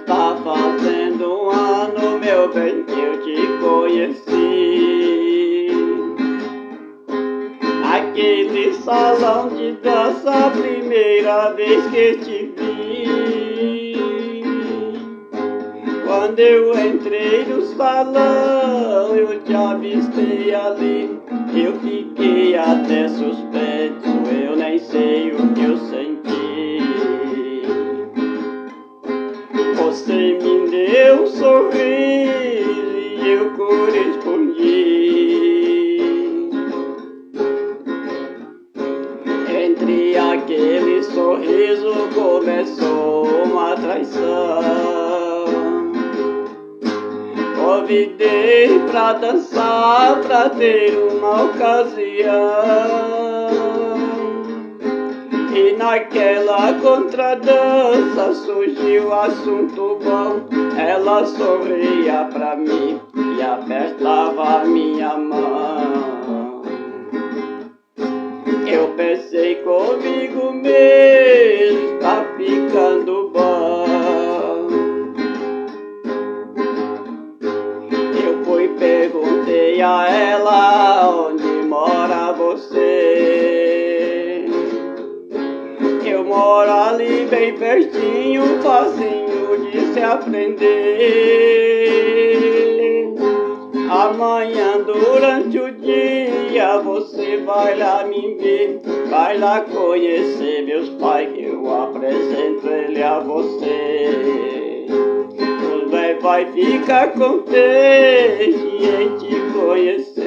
está fazendo um ano, meu bem, que eu te conheci. Aquele salão de dança, a primeira vez que te vi. Quando eu entrei no salão, eu te avistei ali. Eu fiquei até suspeito, eu nem sei o que eu senti. Você me deu um sorriso e eu correspondi. Entre aquele sorriso começou uma traição. Convidei pra dançar, pra ter uma ocasião. E naquela contradança surgiu assunto bom. Ela sorria pra mim e apertava minha mão. Eu pensei comigo mesmo, tá ficando bom. Eu fui e perguntei a ela onde mora você. Eu moro ali bem pertinho, facinho de se aprender. Amanhã durante o dia você vai lá me ver. Vai lá conhecer meus pais que eu apresento ele a você. Vai ficar contente em te conhecer.